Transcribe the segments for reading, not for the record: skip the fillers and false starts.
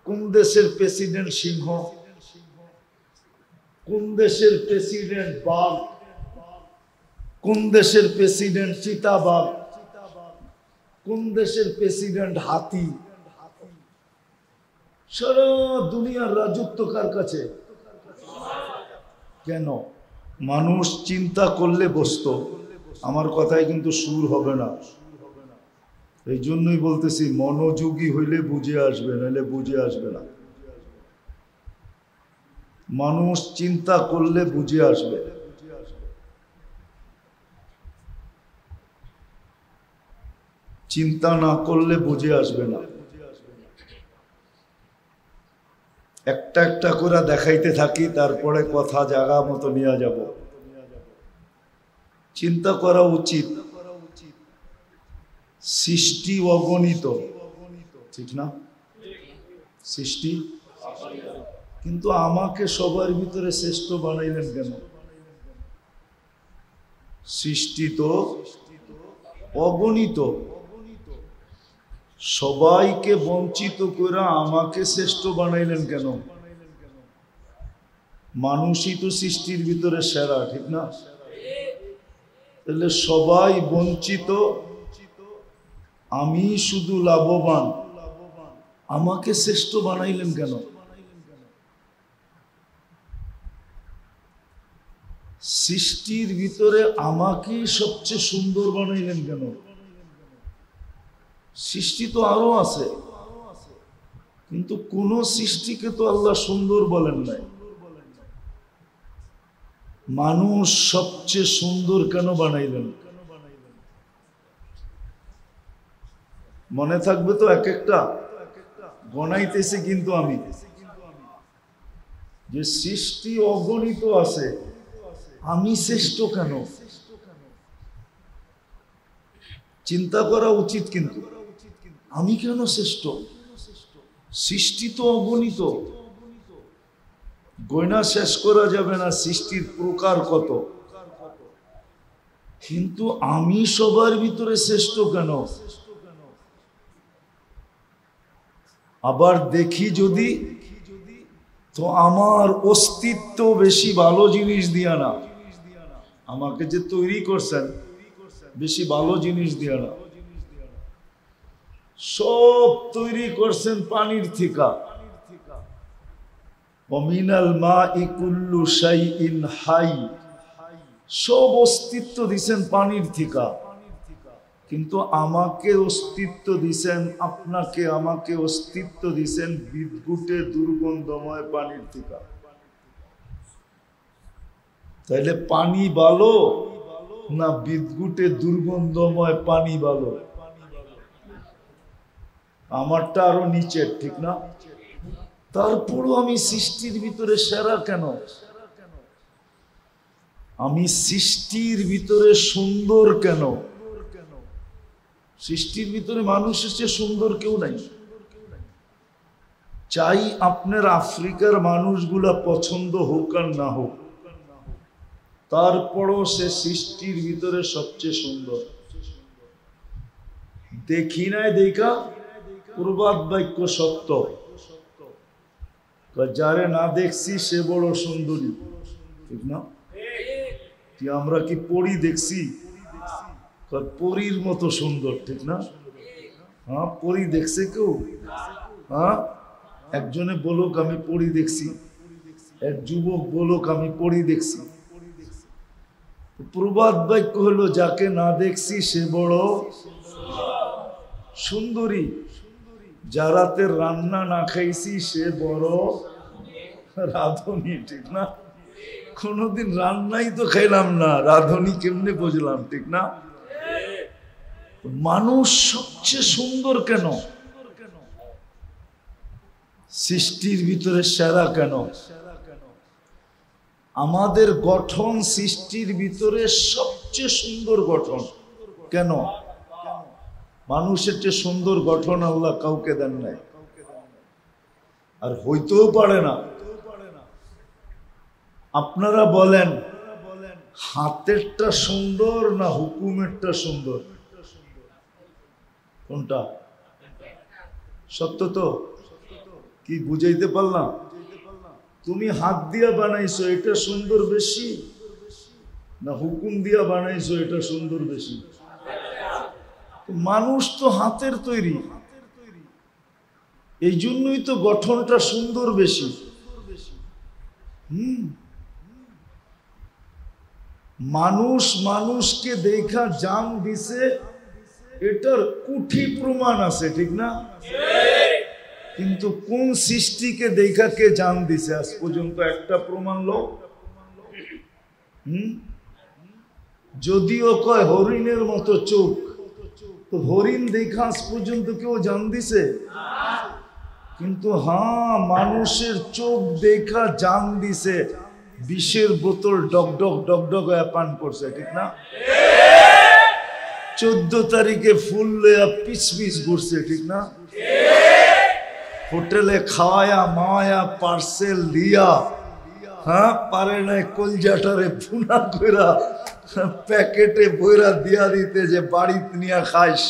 কোন দেশের প্রেসিডেন্ট সিংহ, কোন দেশের প্রেসিডেন্ট বাঘ, কোন দেশের প্রেসিডেন্ট চিতাবাঘ, কোন দেশের প্রেসিডেন্ট হাতি। সারা দুনিয়ার রাজত্ব কার কাছে? কেন? মানুষ চিন্তা করলে বসতো। আমার কথায় কিন্তু সুর হবে না, এই জন্যই বলতেছি মনোযোগী হইলে বুঝে আসবে, নাহলে বুঝে আসবে না। মানুষ চিন্তা করলে বুঝে আসবে। চিন্তা না করলে বুঝে আসবে না। একটা একটা করে দেখাইতে থাকি, তারপরে কথা জায়গা মতো নিয়ে যাব। চিন্তা করা উচিত। সৃষ্টি অগণিত, ঠিক না? সৃষ্টি, কিন্তু আমাকে সবার ভিতরে শ্রেষ্ঠ বানাইলেন কেন? সৃষ্টি তো অগণিত, সবাইকে বঞ্চিত করে আমাকে শ্রেষ্ঠ বানাইলেন কেন? মানুষই তো সৃষ্টির ভিতরে সেরা, ঠিক না? তাহলে সবাই বঞ্চিত, আমি শুধু লাভবান, আমাকে শ্রেষ্ঠ বানাইলেন কেন? সৃষ্টির ভিতরে আমাকে সবচেয়ে সুন্দর বানাইলেন কেন? সৃষ্টি তো আরো আছে, কিন্তু কোন সৃষ্টিকে তো আল্লাহ সুন্দর বলেন নাই। মানুষ সবচেয়ে সুন্দর কেন বানাইলেন? মনে থাকবে তো? এক একটা গণাইতেছি কিন্তু আমি, যে সৃষ্টি অগণিত আছে, আমি শ্রেষ্ঠ কেন? চিন্তা করা উচিত, কিন্তু আমি কেন শ্রেষ্ঠ? সৃষ্টি তো অগণিত, গয়না শেষ করা যাবে না সৃষ্টির প্রকার কত, কিন্তু আমি সবার ভিতরে শ্রেষ্ঠ কেন? আবার দেখি যদি, তো আমার অস্তিত্ব বেশি ভালো জিনিস দিয়া না, আমাকে যে তৈরি করছেন বেশি ভালো জিনিস দিয়া না, সব তৈরি করছেন পানির থেকে। ওয়ামিনাল মাই কুল্লু শাইইন হাই, সব অস্তিত্ব দিছেন পানির থেকে, কিন্তু আমাকে অস্তিত্ব দিছেন, আপনাকে আমাকে অস্তিত্ব দিছেন বিদ্যুটে দুর্গন্ধময় পানির থেকে। তাইলে পানি ভালো না বিদ্যুটে দুর্গন্ধময় পানি ভালো? আমারটা আরো নিচের, ঠিক না? তারপরও আমি সৃষ্টির ভিতরে সেরা কেন? আমি সৃষ্টির ভিতরে সুন্দর কেন? সৃষ্টির ভিতরে মানুষের চেয়ে সুন্দর কেউ নাই। চাই আপনার আফ্রিকার মানুষগুলা পছন্দ হোক আর না হোক, তারপরও সে সৃষ্টির ভিতরে সবচেয়ে সুন্দর। দেখি নাই দেখা প্রবাদ বাক্য সত্য, যারে না দেখছি সে বড় সুন্দরী, ঠিক না? কি আমরা কি পরী দেখছি? পরীর মতো সুন্দর, ঠিক না? হ্যাঁ, পরী দেখছে কেউ? হ্যাঁ, একজনে বলুক আমি পরী দেখছি, এক যুবক বলুক আমি পরী দেখছি। প্রবাদ বাক্য হলো যাকে না দেখছি সে বড় সুন্দরী, যারাতে রান্না না খাইছি সে বড় রাধুনী, ঠিক না? কোনদিন রান্নাই তো খাইলাম না, রাধুনী কেমনে বুঝলাম, ঠিক না? মানুষ সবচেয়ে সুন্দর কেন? সৃষ্টির ভিতরে সেরা কেন? আমাদের গঠন সৃষ্টির ভিতরে সবচেয়ে সুন্দর গঠন কেন? মানুষের চেয়ে সুন্দর গঠন আল্লাহ কাউকে দেন নাই, আর হইতেও পারে না। আপনারা বলেন হাতেরটা সুন্দর না হুকুমেরটা সুন্দর? কোনটা? সত্য তো? কি বুঝাইতে পারলাম? তুমি হাত দিয়া বানাইছো এটা সুন্দর বেশি, না হুকুম দিয়া বানাইছো এটা সুন্দর বেশি? মানুষ তো হাতের তৈরি, এই জন্যই তো গঠনটা সুন্দর বেশি। মানুষ মানুষকে দেখা জান দিছে, এটার কুঠি প্রমাণ আছে, ঠিক না? কিন্তু কোন সৃষ্টিকে দেখা কে জান দিছে আজ পর্যন্ত একটা প্রমাণ লোক? যদিও কয় হরিণের মতো চোখ, তো হরিণ দেখা আজ পর্যন্ত কেউ জান দিছে? কিন্তু হ্যাঁ, মানুষের চোখ দেখা জান দিছে, বিষের বোতল ডকডক ডকডক পান করছে, ঠিক না? 14 তারিখে ফুল লয়া পিস পিস ঘুরছে, ঠিক না? হোটেলে খাওয়ায়া মাওয়া পার্সেল দিয়া, হ্যাঁ পারে নাই কলজাটারে ভুনা কইরা প্যাকেটে বইরা দিয়া দিতে যে বাড়িতে নিয়ে খাইস,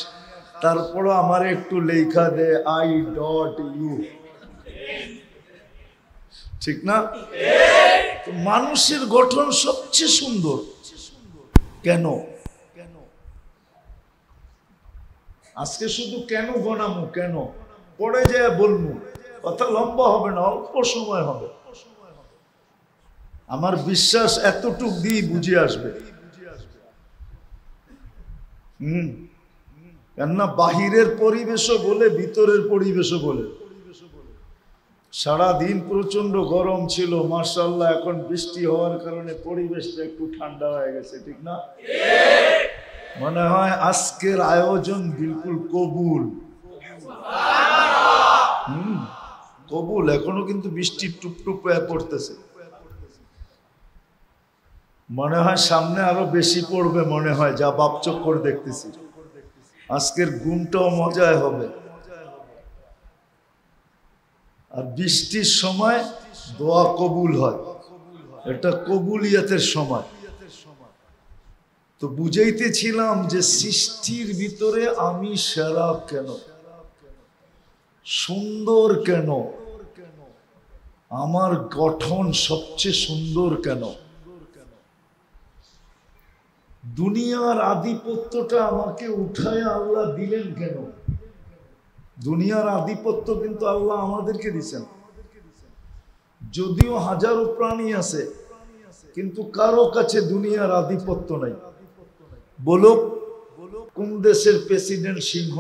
তারপর আমার একটু লেখা দে I.U, ঠিক না? মানুষের গঠন সবচেয়ে সুন্দর কেন? আজকে শুধু কেন গণামু, কেন পড়ে যায় বলবো, কথা লম্বা হবে না, অল্প সময় হবে। আমার বিশ্বাস এতটুক দিয়ে বুঝে আসবে। কেননা বাহিরের পরিবেশও বলে, ভিতরের পরিবেশও বলে। সারাদিন প্রচন্ড গরম ছিল, মাশাআল্লাহ এখন বৃষ্টি হওয়ার কারণে পরিবেশটা একটু ঠান্ডা হয়ে গেছে, ঠিক না? মনে হয় আজকের আয়োজন বিলকুল কবুল। কবুল। এখনো কিন্তু বৃষ্টি টুপটুপ হয়ে পড়তেছে, মনে হয় সামনে আরো বেশি পড়বে, মনে হয় যা বাপ চক্কর দেখতেছি। আজকের গুণটাও মজায় হবে। আর বৃষ্টির সময় দোয়া কবুল হয়, এটা কবুলিয়াতের সময়। তো বুঝাইতেছিলাম যে সৃষ্টির ভিতরে আমি সেরা কেন, সুন্দর কেন, আমার গঠন সবচেয়ে সুন্দর কেন, দুনিয়ার আধিপত্যটা আমাকে উঠায় আল্লাহ দিলেন কেন? দুনিয়ার আধিপত্য কিন্তু আল্লাহ আমাদেরকে দিচ্ছেন। যদিও হাজারো প্রাণী আছে, কিন্তু কারো কাছে দুনিয়ার আধিপত্য নাই। বলো, কোন দেশের প্রেসিডেন্ট সিংহ,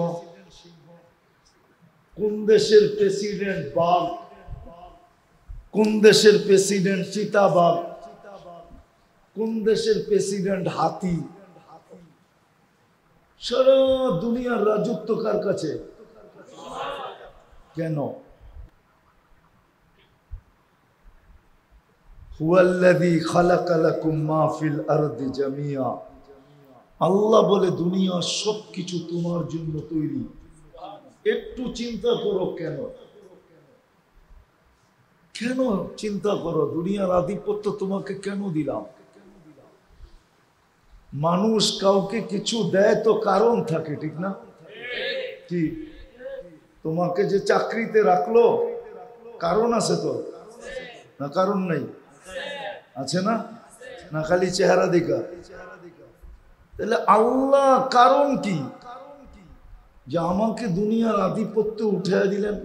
কোন দেশের প্রেসিডেন্ট বাঘ, কোন দেশের প্রেসিডেন্ট চিতাবাঘ, কোন দেশের প্রেসিডেন্ট হাতি? সারা দুনিয়ার রাজত্ব কার কাছে? কেন? হুয়াল্লাযী খালাকা লাকুম মা ফিল আরদি জামিয়া। আল্লাহ বলে দুনিয়ার সবকিছু তোমার জন্য তৈরি। একটু চিন্তা করো কেন? কেন চিন্তা করো, দুনিয়ার আধিপত্য তোমাকে কেন দিলাম? মানুষ কাউকে কিছু দেয় তো কারণ থাকে, ঠিক না? কি তোমাকে যে চাকরিতে রাখলো কারণ আছে তো, না কারণ নেই? আছে না? না খালি চেহারা দেখা? তাহলে আল্লাহ কারণ কি যে আমাকে দুনিয়ার আধিপত্য উঠে দিলেন?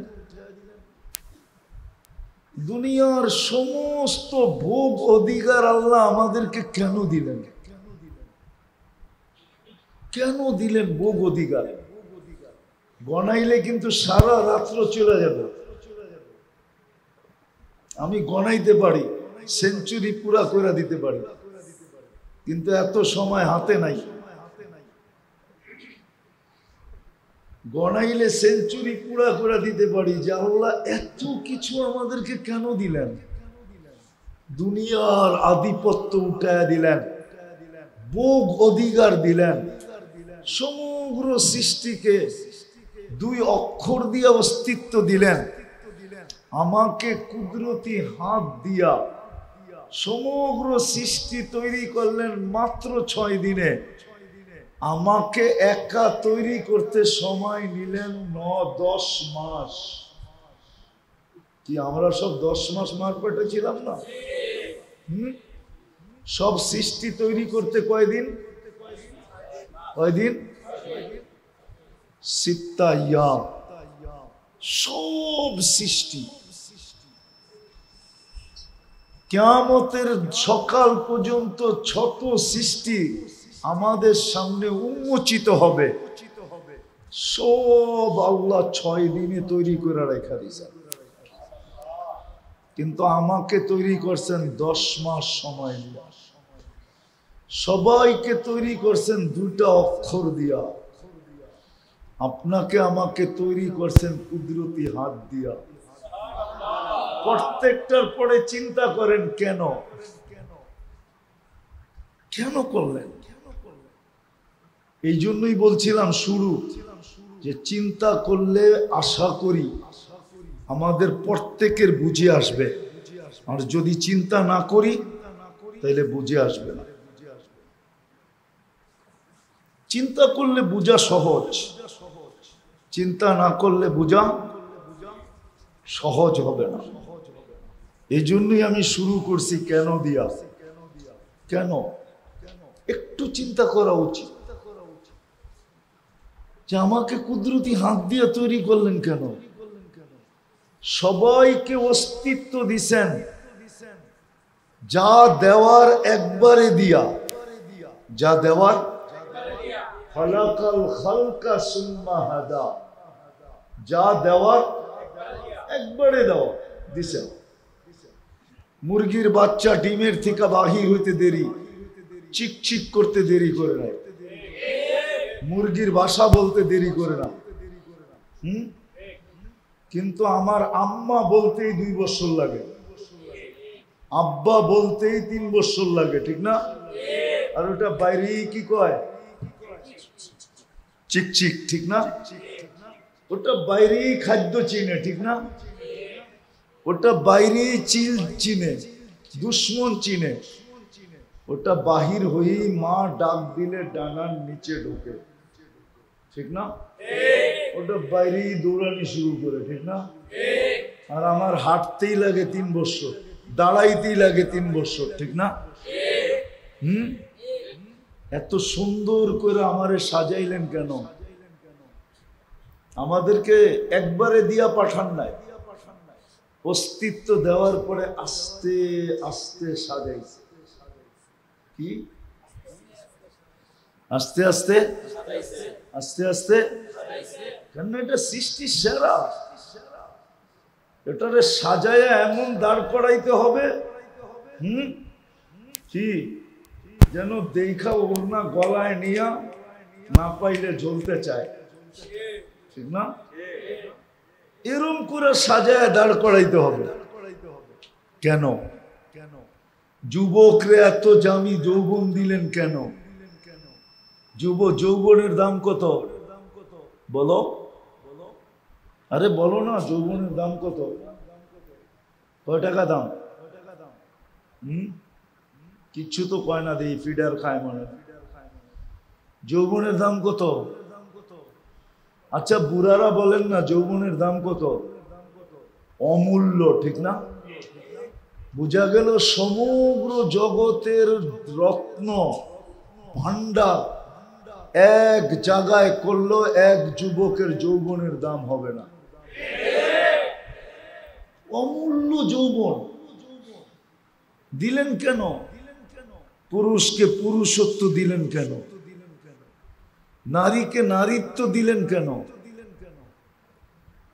দুনিয়ার সমস্ত ভোগ অধিকার আল্লাহ আমাদেরকে কেন দিলেন? কেন দিলেন ভোগ অধিকার? গনাইলে কিন্তু সারা রাত্র চলে যাবে। আমি গনাইতে পারি, সেঞ্চুরি পুরা করে দিতে পারি, কিন্তু এত সময় হাতে নাই। গনাইলে সেঞ্চুরি পুরা করে দিতে পারি যে আল্লাহ এত কিছু আমাদেরকে কেন দিলেন? দুনিয়ার আধিপত্য উঠায় দিলেন, ভোগ অধিকার দিলেন, সমগ্র সৃষ্টিকে 2 অক্ষর দিয়ে অস্তিত্ব দিলেন। আমাকে কুদরতি হাত দিয়া সমগ্র সৃষ্টি তৈরি করলেন মাত্র 6 দিনে। আমাকে একা তৈরি করতে সময় নিলেন 9-10 মাস। কি আমরা সব 10 মাস মার পেটে ছিলাম না? সব সৃষ্টি তৈরি করতে কয়দিন? কয়দিন? 6 আইয়াম। সব সৃষ্টি কিয়ামতের সকাল পর্যন্ত ছোট সৃষ্টি আমাদের সামনে উন্মোচিত হবে। সব আল্লাহ 6 দিনে তৈরি করে রেখে দিয়েছেন, কিন্তু আমাকে তৈরি করছেন 10 মাস সময় দিয়া। সবাইকে তৈরি করছেন 2টা অক্ষর দিয়া, আপনাকে আমাকে তৈরি করছেন কুদরতি হাত দিয়া। প্রত্যেকটার পরে চিন্তা করেন কেন কেন করলেন। এই জন্যই বলছিলাম শুরু যে চিন্তা করলে আশা করি আমাদের প্রত্যেকের বুঝে আসবে, আর যদি চিন্তা না করি তাহলে বুঝে আসবে না। চিন্তা করলে বোঝা সহজ, চিন্তা না করলে বোঝা সহজ হবে না। এই জন্যই আমি শুরু করছি কেন দিয়া। কেন একটু চিন্তা করা উচিত যে আমাকে কুদরতি হাত দিয়ে তৈরি করলেন কেন। সবাইকে অস্তিত্ব দিছেন, যা দেওয়ার একবারে দিয়া, যা দেওয়ার খালাকাল খালকা সুম্মা হাদা, যা দেওয়ার একবারে দেওয়া দিছেন। মুরগির বাচ্চা ডিমের থেকে বাহির হইতে দেরি, চিক চিক করতে দেরি করে না, মুরগির বাসা বলতে দেরি করে না। কিন্তু আমার আম্মা বলতেই 2 বছর লাগে, আব্বা বলতেই 3 বছর লাগে, ঠিক না? আর ওটা বাইরে কি কয়? চিক চিক, ঠিক না? ওটা বাইরেই খাদ্য চিনে, ঠিক না? ওটা বাইরেই চিল চিনে, দুশ্মন চিনে। ওটা বাহির হয়েই মা ডাক দিলে ডানার নিচে ঢোকে, ঠিক না? ওটা বাইরেই দৌড়ানি শুরু করে, ঠিক না? আর আমার হাঁটতেই লাগে 3 বছর, দাঁড়াইতেই লাগে 3 বছর, ঠিক না? এত সুন্দর করে আমারে সাজাইলেন কেন? আমাদেরকে একবারে দিয়া পাঠান নাই, অস্তিত্ব দেওয়ার পরে আস্তে আস্তে সাজাইছে। কি আস্তে আস্তে আস্তে আস্তে? কেন এটা সৃষ্টি সেরা, এটারে সাজায়া এমন দাঁড় করাইতে হবে কি যেন দেখা ওড়না গলায় নিয়া না পাইলে জ্বলতে চায়, ঠিক না? এরম করে সাজায় দাঁড় করাইতে হবে। কেন? যুবকরে এত দামি যৌবন দিলেন কেন? যৌবনের দাম কত বলো? আরে বলো না, যৌবনের দাম কত? কয় টাকা দাম? কিচ্ছু তো কয় না, দেই ফিডার খায় মানে। যৌবনের দাম কত? আচ্ছা বুড়ারা বলেন না যৌবনের দাম কত? অমূল্য, ঠিক না? বুঝা গেল সমগ্র জগতের রত্ন ভান্ডার এক জায়গায় করলো, এক যুবকের যৌবনের দাম হবে না। অমূল্য যৌবন দিলেন কেন? পুরুষকে পুরুষত্ব দিলেন কেন? নারীকে নারীত্ব দিলেন কেন?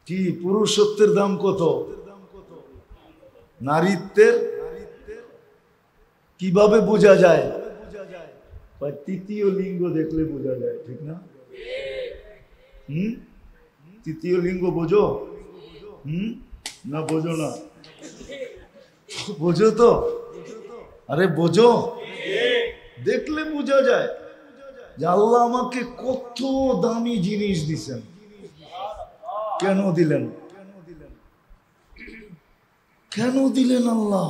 কি পুরুষত্বের দাম কত? নারীত্বের কিভাবে বোঝা যায়? তৃতীয় লিঙ্গ দেখলে বোঝা যায়, ঠিক না? তৃতীয় লিঙ্গ বোঝো? না বোঝো না? বোঝো তো? আরে বোঝো, দেখলে বোঝা যায় যে আল্লাহ আমাকে কত দামি জিনিস দিছেন। কেন দিলেন? কেন দিলেন আল্লাহ?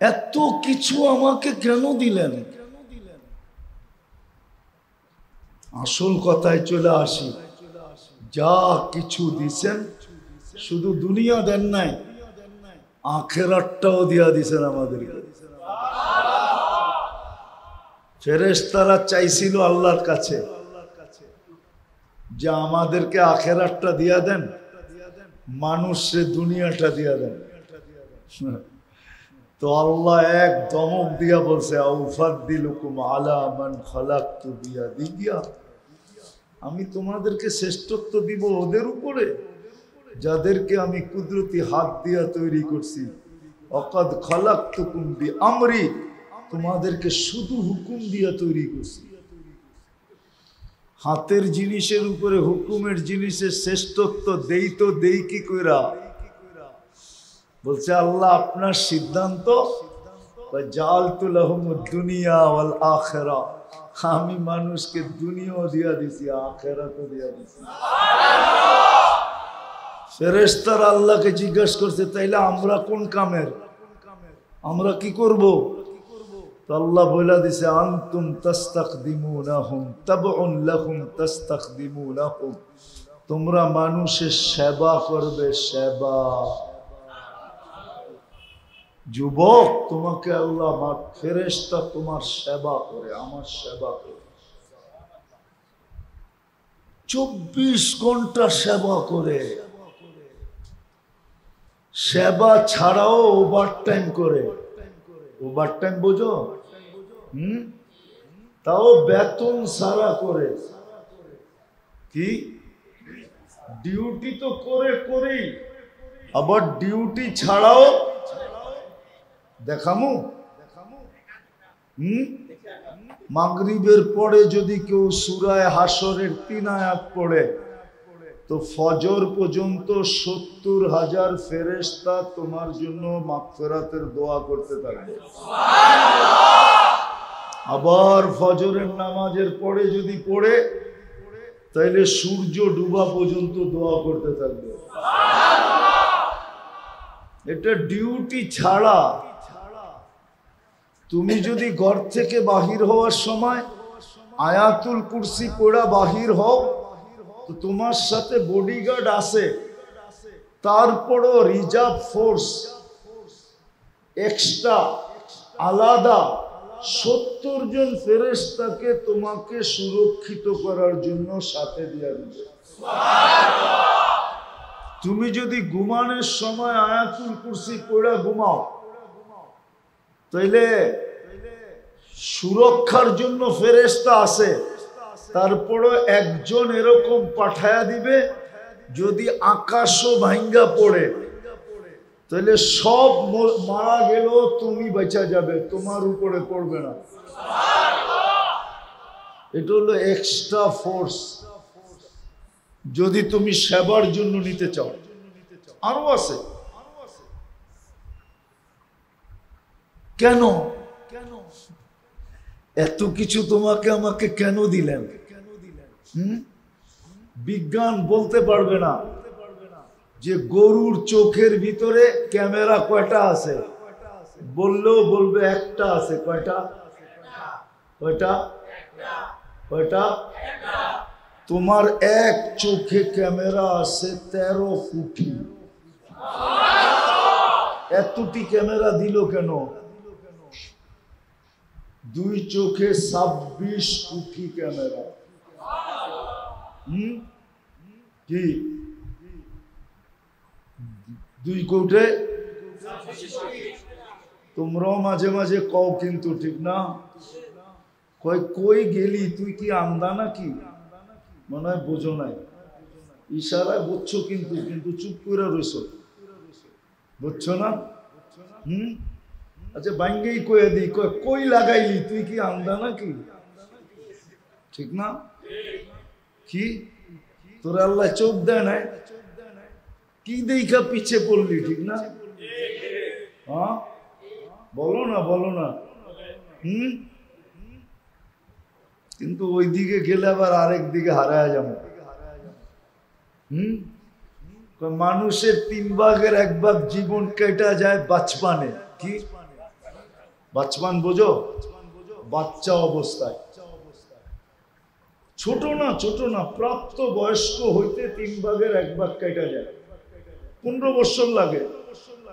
এত কিছু আমাকে কেন দিলেন? আসল কথায় চলে আসি, যা কিছু দিছেন শুধু দুনিয়া দেন নাই, আখেরাতটাও দিয়া দিছেন আমাদেরকে। ফেরেশতারা চাইছিল আল্লাহর কাছে যে আমাদেরকে আখেরাতটা দিয়া দেন, মানুষে দুনিয়াটা দিয়া দেন। তো আল্লাহ এক দমক দিয়া বলছে, আউফাদ্দিলুকুম আলা মান খালাকতু বিয়াদিয়া, আমি তোমাদেরকে শ্রেষ্ঠত্ব দিব ওদের উপরে যাদেরকে আমি কুদরতি হাত দিয়া তৈরি করছি। অকাদ খালাকতুকুম বিআমরি, তোমাদেরকে শুধু হুকুম দিয়া তৈরি করছি। হাতের জিনিসের উপরে হুকুমের জিনিসের শ্রেষ্ঠত্ব দেই তো দেই কি কইরা? বলছে আল্লাহ আপনার সিদ্ধান্ত, জাআলতু লাহুমুদ দুনিয়া ওয়াল আখিরা, আমি মানুষকে দুনিয়াও দিয়া দিছি আখিরাতও দিয়া দিছি। ফেরেশতারা আল্লাহকে জিজ্ঞাসা করছে তাইলে আমরা কোন কামের, আমরা কি করব? তো আল্লাহ বলে দিছে, আনতুম তাস্তাকদিমুনাহুম তাবউন লাহুম তাস্তাকদিমুনাহুম, তোমরা মানুষের সেবা করবে, সেবা। যুবক, তোমাকে আল্লাহ ফেরেশতা তোমার সেবা করে, আমার সেবা করে, 24 ঘন্টা সেবা করে। সেবা ছাড়াও ওভারটাইম করে। ওভারটাইম বোঝো? তাও বেতন সারা করে। কি ডিউটি তো করে করেই, আবার ডিউটি ছাড়াও দেখামু। মাগরিবের পরে যদি কেউ সূরা হাশরের 3 আয়াত পড়ে তো ফজর পর্যন্ত 70,000 ফেরেশতা তোমার জন্য মাগফিরাতের দোয়া করতে থাকবে। আবার ফজরের নামাজের পরে যদি পড়ে তাইলে সূর্য ডুবা পর্যন্ত দোয়া করতে থাকবে। এটা ডিউটি ছাড়া। তুমি যদি ঘর থেকে বাহির হওয়ার সময় আয়াতুল কুরসি পড়া বাহির হও তো তোমার সাথে বডিগার্ড আছে, তারপরও রিজার্ভ ফোর্স এক্সট্রা আলাদা 70 জন ফেরেশতাকে তোমাকে সুরক্ষিত করার জন্য সাথে দিয়ে দিবে। তুমি যদি ঘুমানোর সময় আয়াতুল কুরসি পড়া ঘুমাও তাইলে সুরক্ষার জন্য ফেরেশতা আছে, তারপরও একজন এরকম পাঠায়া দিবে, যদি আকাশও ভাঙ্গা পড়ে তাহলে সব মারা গেলেও তুমি বেঁচে যাবে, তোমার উপরে পড়বে না। এটা হলো এক্সট্রা ফোর্স যদি তুমি সেবার জন্য নিতে চাও। আরো আছে। কেন এত কিছু তোমাকে আমাকে কেন দিলেন? বিজ্ঞান বলতে পারবে না যে গরুর চোখের ভিতরে ক্যামেরা কয়টা আছে, বললেও বলবে একটা আছে। কয়টা? কয়টা? কয়টা? তোমার এক চোখে ক্যামেরা আছে 13 কোটি। এতটি ক্যামেরা দিল কেন? 2 চোখে 26 কোটি ক্যামেরা। কি 2 কোটে? তোমরাও মাঝে মাঝে কও কিন্তু, ঠিক না? কই গেলি তুই, কি আন্দা নাকি? মনে হয় বোঝো নাই, ইশারায় বুঝছো কিন্তু, কিন্তু চুপ করে রইছো, বুঝছো না? আচ্ছা বাইঙ্গেই কয়ে দিই, কই লাগাইলি তুই, কি আন্দা নাকি? ঠিক না? কি তোরা আল্লাহ চোখ দেয় নাই? কি দেখা পিছে পড়লি, ঠিক না? হ্যাঁ বলো না, বলো না। কিন্তু ওই দিকে গেলে আবার আরেক দিকে হারায় যাবো। মানুষের 3 ভাগের 1 ভাগ জীবন কেটে যায় বাচপানে। কি বাচপান বোঝো? বাচ্চা অবস্থায়। ছোট না, প্রাপ্ত বয়স্ক হইতে 3 ভাগের 1 ভাগ কেটে যায়। 15 বছর লাগে,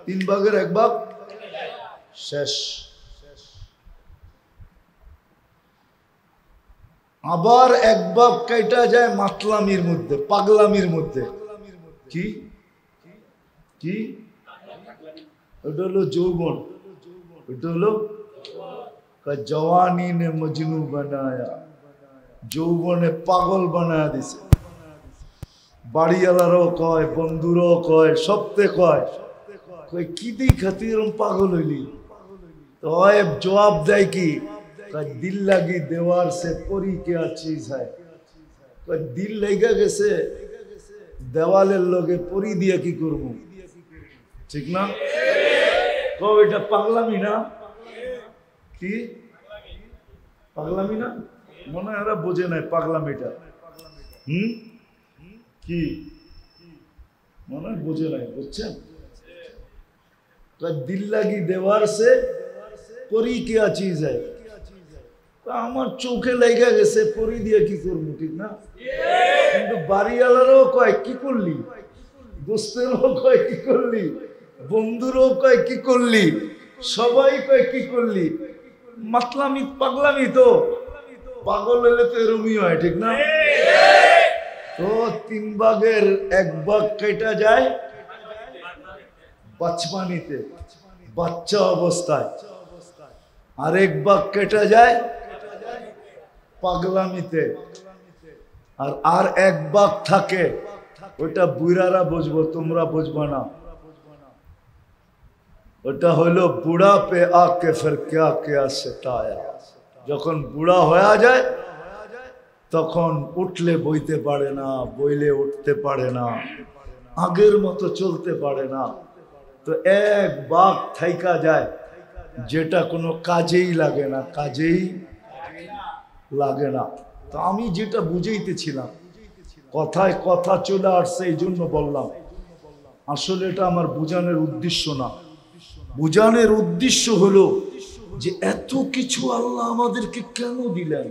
3 ভাগের 1 ভাগ শেষ। আবার 1 ভাগ কেটে যায় মাতলামির মধ্যে, পাগলামির মধ্যে। কি কি? ওটা হলো যৌবন, ওটা হলো জওয়ানি নে মজনু বানায়া, যৌবনে পাগল বানায়া দিছে। বাড়িওয়ালারও কয়, বন্ধুরাও কয়, সবতে কয় কি দিই খাতি এরকম পাগল হইলি? তো জবাব দেয় কি, দিল লাগি দেওয়ার সে পরি কে চিজ হয়। দিল লেগে গেছে দেওয়ালের লগে পরি দিয়ে কি করবো? ঠিক না? এটা পাগলামি না? কি পাগলামি না? মনে হয় এরা বোঝে নাই পাগলামিটা। কি মনে হয় বোঝে নাই, বুঝছেন? দিল লাগি দেওয়ার সে পরি কে চিজ হয়। আমার চোখে লেগে গেছে, পরি দিয়ে কি করবো? ঠিক না? কিন্তু বাড়িওয়ালারও কয় কি করলি, দোস্তেরও কয় কি করলি, বন্ধুরও কয় কি করলি, সবাই কয় কি করলি। মাতলামি পাগলামি তো, পাগল হলে তো এরমই হয়। ঠিক না? তো 3 ভাগের 1 ভাগ কেটে যায় বাচপানিতে, বাচ্চা অবস্থায়। আর 1 ভাগ কেটে যায় পাগলামিতে। আর 1 ভাগ থাকে, ওটা বুড়ারা বুঝবো, তোমরা বুঝবো না। ওটা হলো বুড়া পে আকে ফির ক্যা ক্যা সতায়া। যখন বুড়া হয়ে যায় তখন উঠলে বইতে পারে না, বইলে উঠতে পারে না, আগের মতো চলতে পারে না। তো 1 ভাগ থাইকা যায় যেটা কোনো কাজেই লাগে না, কাজেই লাগে না। তো আমি যেটা বুঝাইতেছিলাম, কথায় কথা চলে আসছে, এই জন্য বললাম। আসলে এটা আমার বুঝানোর উদ্দেশ্য না। বুঝানোর উদ্দেশ্য হলো যে এত কিছু আল্লাহ আমাদেরকে কেন দিলেন।